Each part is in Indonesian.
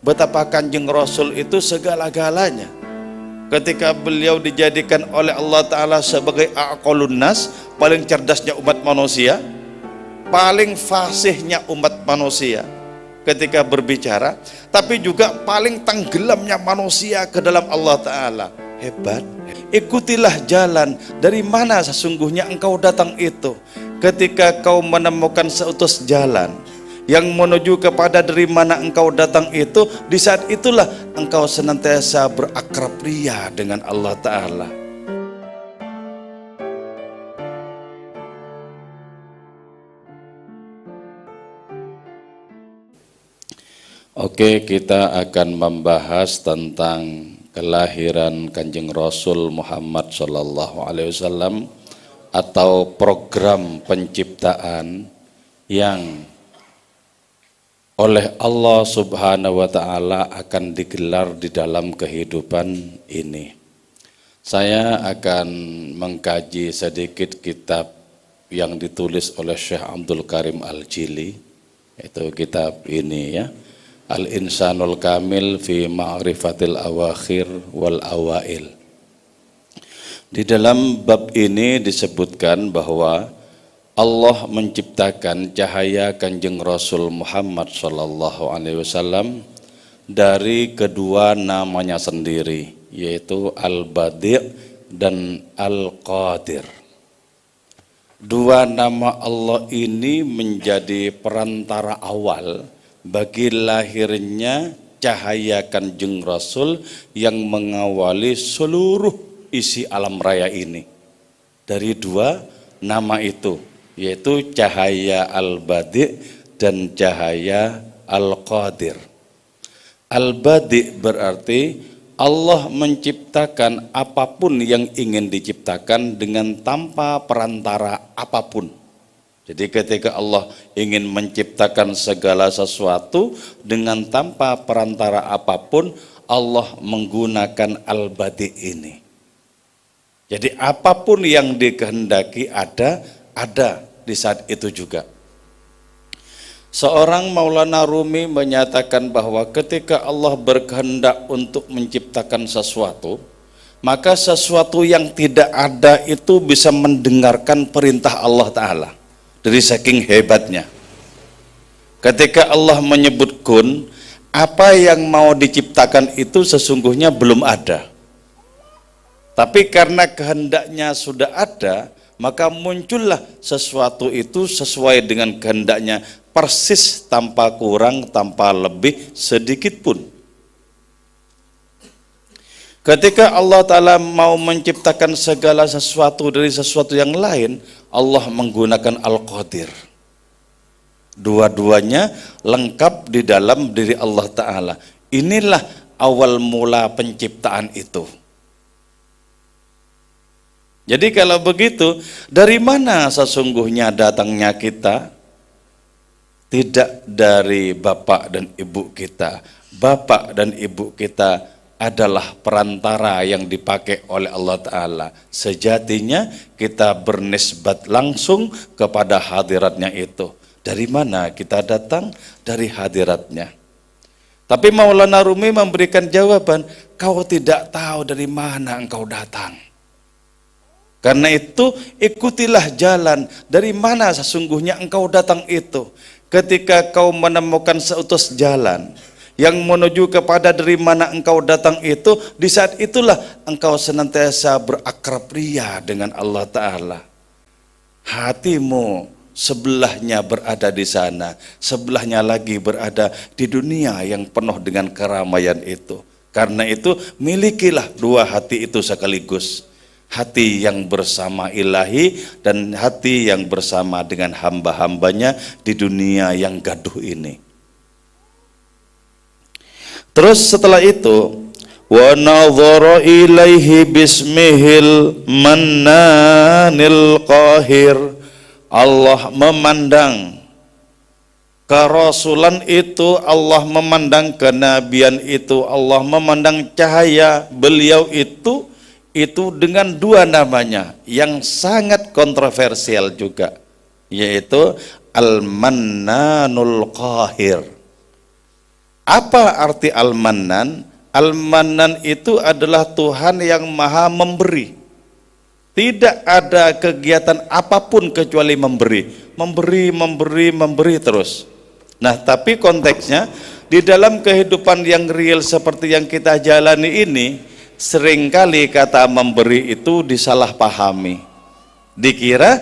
betapa Kanjeng Rasul itu segala-galanya. Ketika beliau dijadikan oleh Allah Ta'ala sebagai aqalun nas, paling cerdasnya umat manusia, paling fasihnya umat manusia ketika berbicara, tapi juga paling tenggelamnya manusia ke dalam Allah Ta'ala. Hebat. Ikutilah jalan dari mana sesungguhnya engkau datang itu. Ketika kau menemukan seutus jalan yang menuju kepada dari mana engkau datang itu, di saat itulah engkau senantiasa berakrab ria dengan Allah Ta'ala. Oke, kita akan membahas tentang kelahiran Kanjeng Rasul Muhammad SAW atau program penciptaan yang oleh Allah Subhanahu wa Ta'ala akan digelar di dalam kehidupan ini. Saya akan mengkaji sedikit kitab yang ditulis oleh Syekh Abdul Karim Al-Jili, yaitu kitab ini ya, Al-Insanul Kamil fi Ma'rifatil Awakhir wal Awail. Di dalam bab ini disebutkan bahwa Allah menciptakan cahaya Kanjeng Rasul Muhammad SAW dari kedua namanya sendiri, yaitu Al-Badi' dan Al-Qadir. Dua nama Allah ini menjadi perantara awal bagi lahirnya cahaya Kanjeng Rasul yang mengawali seluruh isi alam raya ini. Dari dua nama itu, yaitu cahaya Al-Badi' dan cahaya Al-Qadir. Al-Badi' berarti Allah menciptakan apapun yang ingin diciptakan dengan tanpa perantara apapun. Jadi ketika Allah ingin menciptakan segala sesuatu dengan tanpa perantara apapun, Allah menggunakan Al-Badi' ini. Jadi apapun yang dikehendaki ada di saat itu juga. Seorang Maulana Rumi menyatakan bahwa ketika Allah berkehendak untuk menciptakan sesuatu, maka sesuatu yang tidak ada itu bisa mendengarkan perintah Allah Ta'ala. Dari saking hebatnya. Ketika Allah menyebut kun, apa yang mau diciptakan itu sesungguhnya belum ada. Tapi karena kehendaknya sudah ada, maka muncullah sesuatu itu sesuai dengan kehendaknya, persis tanpa kurang, tanpa lebih sedikit pun. Ketika Allah Ta'ala mau menciptakan segala sesuatu dari sesuatu yang lain, Allah menggunakan Al-Qadir. Dua-duanya lengkap di dalam diri Allah Ta'ala. Inilah awal mula penciptaan itu. Jadi kalau begitu, dari mana sesungguhnya datangnya kita? Tidak dari bapak dan ibu kita. Bapak dan ibu kita adalah perantara yang dipakai oleh Allah Ta'ala. Sejatinya kita bernisbat langsung kepada hadiratnya itu. Dari mana kita datang? Dari hadiratnya. Tapi Maulana Rumi memberikan jawaban, kau tidak tahu dari mana engkau datang. Karena itu ikutilah jalan dari mana sesungguhnya engkau datang itu. Ketika kau menemukan seutus jalan yang menuju kepada dari mana engkau datang itu, di saat itulah engkau senantiasa berakrab ria dengan Allah Ta'ala. Hatimu sebelahnya berada di sana, sebelahnya lagi berada di dunia yang penuh dengan keramaian itu. Karena itu milikilah dua hati itu sekaligus. Hati yang bersama ilahi dan hati yang bersama dengan hamba-hambanya di dunia yang gaduh ini. Terus setelah itu, wa nadhara ilaihi bismihil mannanil qahir. Allah memandang kerasulan itu, Allah memandang kenabian itu, Allah memandang cahaya beliau itu dengan dua namanya yang sangat kontroversial juga, yaitu Al-Mannanul Qahir. Apa arti Al-Mannan? Al-Mannan itu adalah Tuhan yang maha memberi. Tidak ada kegiatan apapun kecuali memberi. Memberi terus. Nah, tapi konteksnya di dalam kehidupan yang real seperti yang kita jalani ini, seringkali kata memberi itu disalahpahami. Dikira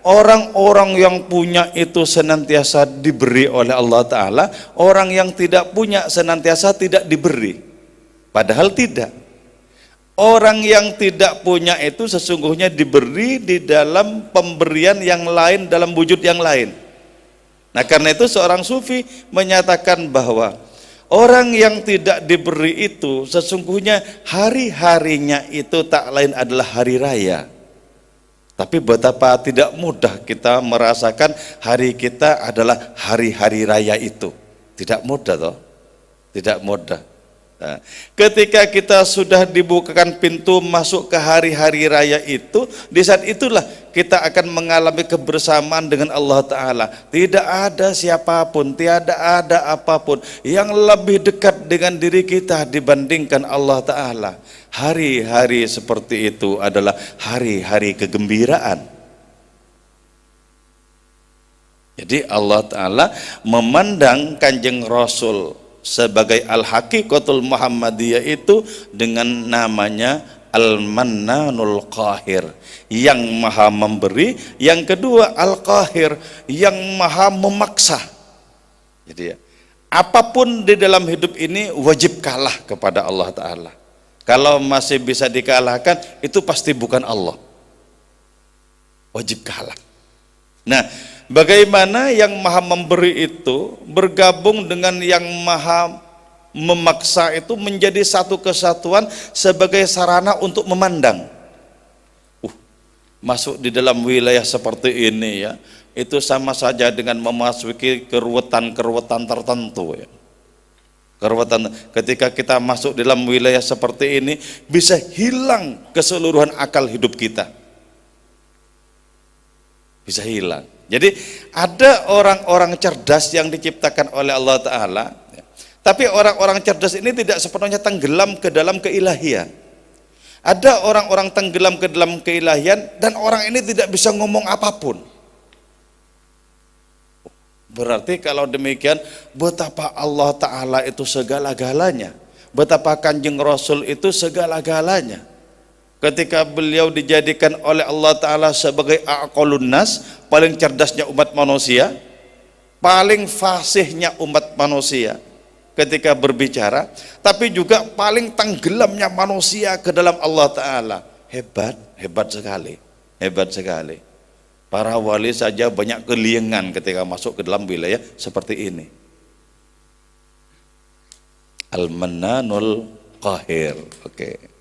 orang-orang yang punya itu senantiasa diberi oleh Allah Ta'ala, orang yang tidak punya senantiasa tidak diberi. Padahal tidak. Orang yang tidak punya itu sesungguhnya diberi di dalam pemberian yang lain, dalam wujud yang lain. Nah, karena itu seorang sufi menyatakan bahwa orang yang tidak diberi itu sesungguhnya hari-harinya itu tak lain adalah hari raya. Tapi betapa tidak mudah kita merasakan hari kita adalah hari-hari raya itu. Tidak mudah toh? Tidak mudah. Nah, ketika kita sudah dibukakan pintu masuk ke hari-hari raya itu, di saat itulah kita akan mengalami kebersamaan dengan Allah Ta'ala. Tidak ada siapapun, tiada ada apapun yang lebih dekat dengan diri kita dibandingkan Allah Ta'ala. Hari-hari seperti itu adalah hari-hari kegembiraan. Jadi Allah Ta'ala memandang Kanjeng Rasul sebagai Al-Haqiqatul Muhammadiyah itu dengan namanya Al-Mannanul Qahir, yang maha memberi. Yang kedua Al-Qahir, yang maha memaksa. Jadi ya, apapun di dalam hidup ini wajib kalah kepada Allah Ta'ala. Kalau masih bisa dikalahkan, itu pasti bukan Allah. Wajib kalah. Nah, bagaimana yang maha memberi itu bergabung dengan yang maha memaksa itu menjadi satu kesatuan sebagai sarana untuk memandang. Masuk di dalam wilayah seperti ini ya, itu sama saja dengan memasuki keruwetan-keruwetan tertentu ya. Keruwetan, ketika kita masuk dalam wilayah seperti ini bisa hilang keseluruhan akal hidup kita. Bisa hilang. Jadi ada orang-orang cerdas yang diciptakan oleh Allah Ta'ala, tapi orang-orang cerdas ini tidak sepenuhnya tenggelam ke dalam keilahian. Ada orang-orang tenggelam ke dalam keilahian dan orang ini tidak bisa ngomong apapun. Berarti kalau demikian, betapa Allah Ta'ala itu segala-galanya, betapa Kanjeng Rasul itu segala-galanya. Ketika beliau dijadikan oleh Allah Ta'ala sebagai aqalun nas, paling cerdasnya umat manusia, paling fasihnya umat manusia ketika berbicara, tapi juga paling tenggelamnya manusia ke dalam Allah Ta'ala. Hebat, hebat sekali, hebat sekali. Para wali saja banyak keliengan ketika masuk ke dalam wilayah seperti ini. Al-Mannanul Qahir. Oke.